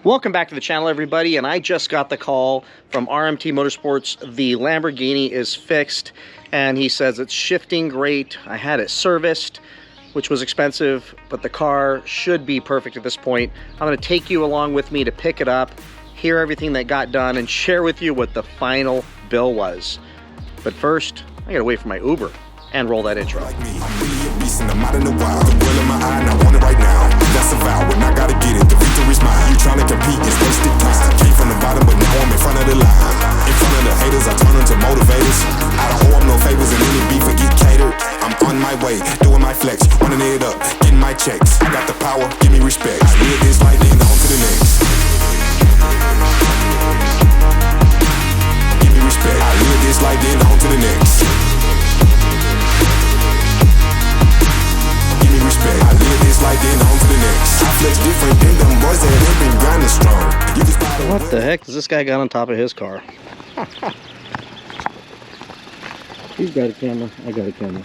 Welcome back to the channel, everybody, and I just got the call from RMT Motorsports. The Lamborghini is fixed, and he says it's shifting great. I had it serviced, which was expensive, but the car should be perfect at this point. I'm going to take you along with me to pick it up, hear everything that got done, and share with you what the final bill was. But first, I gotta wait for my Uber and roll that intro. Like me, I'm really a beast and I'm out in the wild. The will in my eye and I want it right now. That's a vow and I gotta get it. The victory's mine. You trying to compete, it's wasted time. Came from the bottom, but now I'm in front of the line. In front of the haters, I turn into motivators. I don't owe them no favors and any beef or get catered. I'm on my way, doing my flex, running it up, getting my checks. I got the power, give me respect. I live this life, then on to the next. Give me respect. I live this life, then on to the next. Respect. I live this life, then on to the next. I flex different than them boys that have been grinding strong. What the heck does this guy got on top of his car? He's got a camera. I got a camera.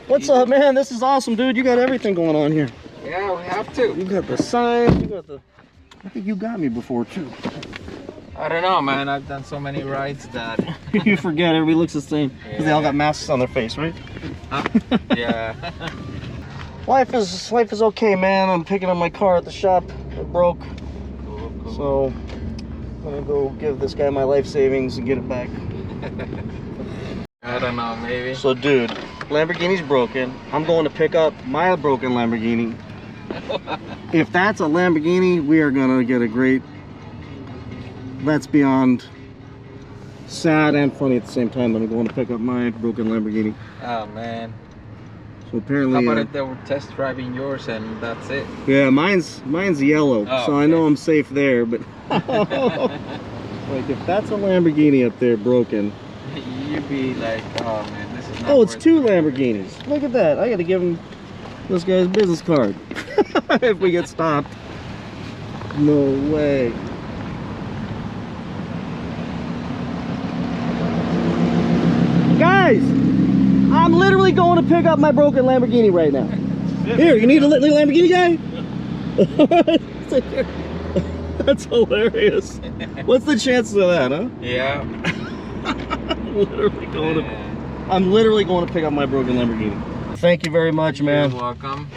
What's up, man? This is awesome, dude. You got everything going on here. Yeah, we have to. You got the sign. You got the... I think you got me before, too. I don't know, man. I've done so many rides that... You forget. Everybody looks the same. Because they all got masks on their face, right? Yeah. Life is okay, man. I'm picking up my car at the shop. It broke. Cool. So I'm gonna go give this guy my life savings and get it back. I don't know, maybe. So dude, Lamborghini's broken. I'm going to pick up my broken Lamborghini. If that's a Lamborghini, we are gonna get a great... That's beyond sad and funny at the same time. I'm going to pick up my broken Lamborghini. Oh, man. So apparently... How about if they were test driving yours and that's it? Yeah, mine's yellow, oh, so okay. I know I'm safe there, but... Like, if that's a Lamborghini up there broken... You'd be like, oh, man, this is not Oh, it's worth two it. Lamborghinis. Look at that. I gotta give him this guy's business card. If we get stopped. No way. Guys, I'm literally going to pick up my broken Lamborghini right now. Here, you need a little Lamborghini guy? That's hilarious. What's the chances of that, huh? Yeah. I'm literally going to pick up my broken Lamborghini. Thank you very much, man. You're welcome.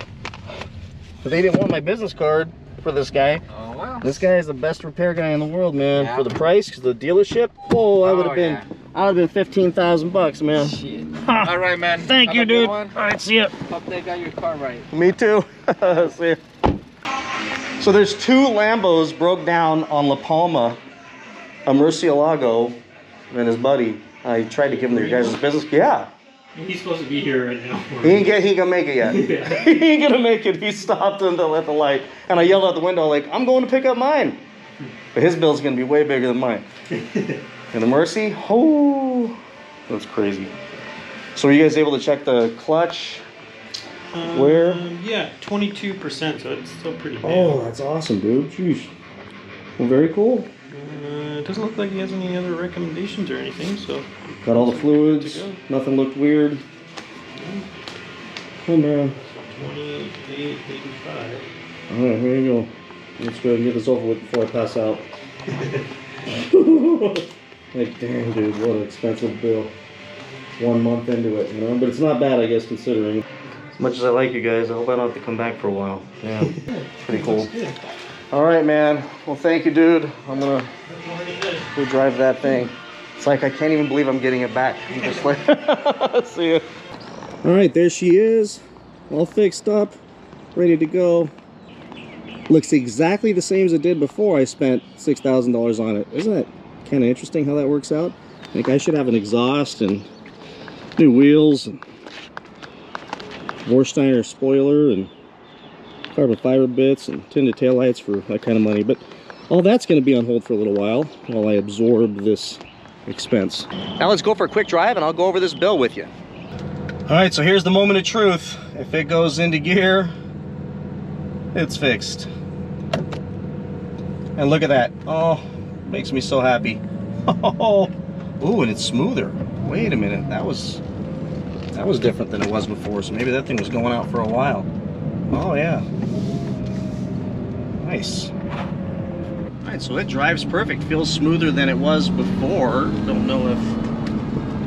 But they didn't want my business card for this guy. Oh, well. This guy is the best repair guy in the world, man. Yeah. For the price, because the dealership, whoa, I would have been, yeah. I would have been 15,000 bucks, man. Shit. All right, man. Thank Have you, a good dude. one. All right, see ya. Hope they got your car right. Me too. See ya. So there's two Lambos broke down on La Palma, a Murcielago, and his buddy. I tried to give him your guys' business. Yeah. He's supposed to be here right now. He ain't gonna make it yet. Yeah. He ain't gonna make it. He stopped at the light, and I yelled out the window like, "I'm going to pick up mine." But his bill's gonna be way bigger than mine. And the Mercy, oh, that's crazy. So were you guys able to check the clutch? Where? Yeah, 22%, so it's still pretty bad. Oh, that's awesome, dude. Jeez. Well, very cool. It doesn't look like he has any other recommendations or anything, so... Got all the fluids. Good to go. Nothing looked weird. Oh, man. 2885. All right, here you go. Let's go ahead and get this over with before I pass out. Like, damn, dude, what an expensive bill. 1 month into it, you know? But it's not bad, I guess, considering. As much as I like you guys, I hope I don't have to come back for a while. Yeah, pretty cool. All right, man. Well, thank you, dude. I'm gonna go drive that thing. It's like I can't even believe I'm getting it back. I'm just like, see ya. All right, there she is, all fixed up, ready to go. Looks exactly the same as it did before I spent $6,000 on it. Isn't that kind of interesting how that works out? I think I should have an exhaust and new wheels and Vorsteiner spoiler and carbon fiber bits and tinted taillights for that kind of money. But all that's going to be on hold for a little while I absorb this expense. Now let's go for a quick drive and I'll go over this bill with you. All right, so here's the moment of truth. If it goes into gear, it's fixed. And look at that. Oh, makes me so happy. Oh, ooh, and it's smoother. Wait a minute, that was different than it was before, so maybe that thing was going out for a while. Oh yeah. Nice. Alright, so it drives perfect. Feels smoother than it was before. Don't know if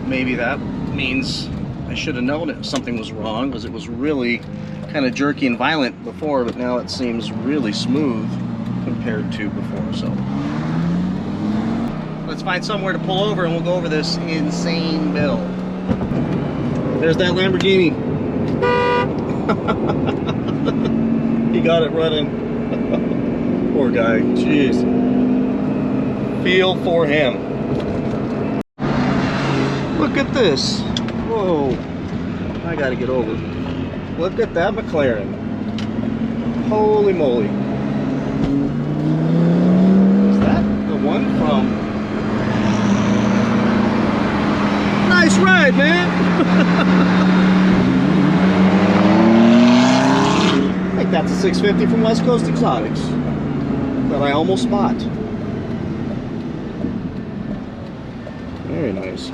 maybe that means I should have known if something was wrong, because it was really kind of jerky and violent before, but now it seems really smooth compared to before. So let's find somewhere to pull over and we'll go over this insane bill. There's that Lamborghini. He got it running. Poor guy. Jeez. Feel for him. Look at this. Whoa. I gotta get over. Look at that McLaren. Holy moly. Is that the one from... Nice ride, man! I think that's a 650 from West Coast Exotics that I almost bought. Very nice.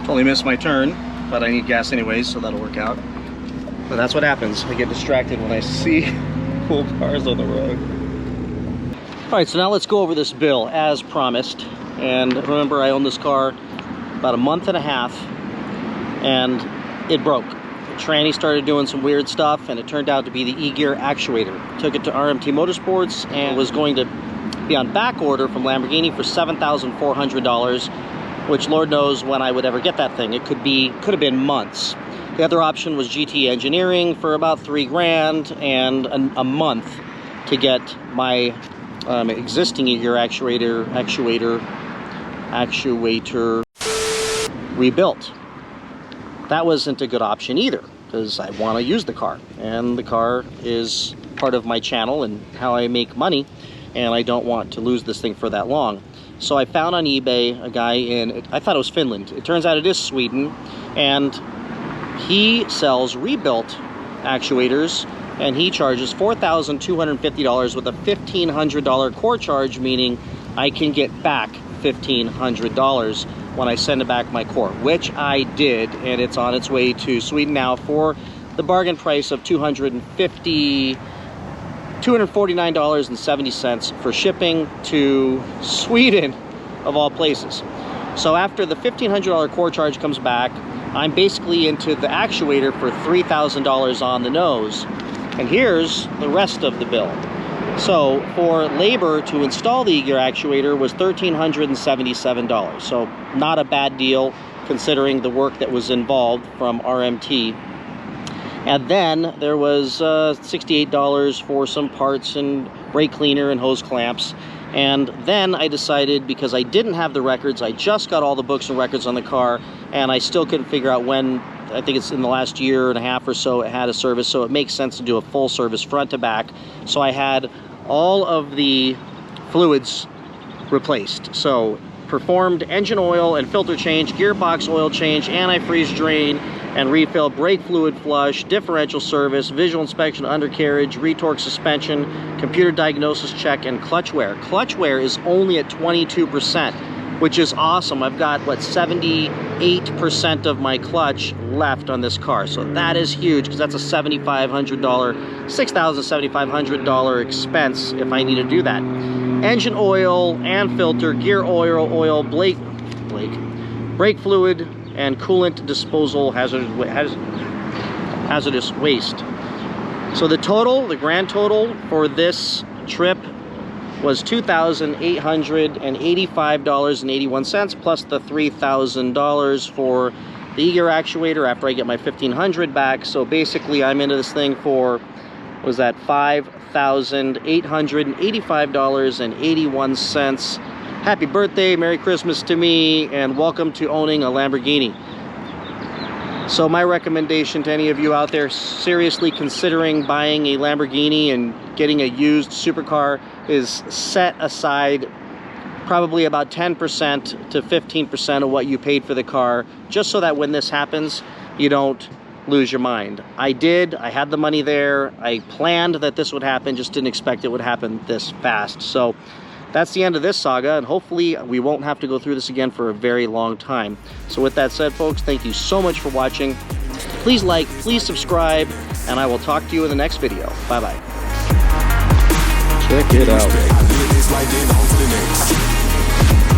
Totally missed my turn, but I need gas anyways, so that'll work out. But that's what happens. I get distracted when I see cool cars on the road. Alright, so now let's go over this bill as promised. And remember, I owned this car about a month and a half, and it broke. The tranny started doing some weird stuff, and it turned out to be the egear actuator. Took it to RMT Motorsports and was going to be on back order from Lamborghini for $7,400, which Lord knows when I would ever get that thing. It could have been months. The other option was GT Engineering for about $3 grand and a month to get my existing egear actuator rebuilt. That wasn't a good option either, because I want to use the car, and the car is part of my channel and how I make money, and I don't want to lose this thing for that long. So I found on eBay a guy in, I thought it was Finland. It turns out it is Sweden, and he sells rebuilt actuators, and he charges $4,250 with a $1,500 core charge, meaning I can get back $1,500 when I send it back my core, which I did, and it's on its way to Sweden now for the bargain price of $249.70 for shipping to Sweden, of all places. So after the $1,500 core charge comes back, I'm basically into the actuator for $3,000 on the nose. And here's the rest of the bill. So for labor to install the egear actuator was $1,377. So not a bad deal considering the work that was involved from RMT. And then there was $68 for some parts and brake cleaner and hose clamps. And then I decided, because I didn't have the records, I just got all the books and records on the car, and I still couldn't figure out when, I think it's in the last year and a half or so, it had a service, so it makes sense to do a full service front to back. So I had all of the fluids replaced. So performed engine oil and filter change, gearbox oil change, antifreeze drain and refill, brake fluid flush, differential service, visual inspection, undercarriage, retorque suspension, computer diagnosis check, and clutch wear. Clutch wear is only at 22%, which is awesome. I've got, what, 78% of my clutch left on this car. So that is huge, because that's a $6,750 expense if I need to do that. Engine oil and filter, gear oil, brake fluid, and coolant disposal, hazardous waste. So the grand total for this trip was $2,885.81 plus the $3,000 for the egear actuator after I get my $1,500 back. So basically I'm into this thing for, what was that, $5,885.81. Happy birthday, Merry Christmas to me, and welcome to owning a Lamborghini. So my recommendation to any of you out there seriously considering buying a Lamborghini and getting a used supercar is set aside probably about 10% to 15% of what you paid for the car, just so that when this happens, you don't lose your mind. I had the money there. I planned that this would happen, just didn't expect it would happen this fast. So that's the end of this saga, and hopefully we won't have to go through this again for a very long time. So with that said, folks, thank you so much for watching. Please like, please subscribe, and I will talk to you in the next video. Bye-bye. Check it out. I live this life, then on to the next.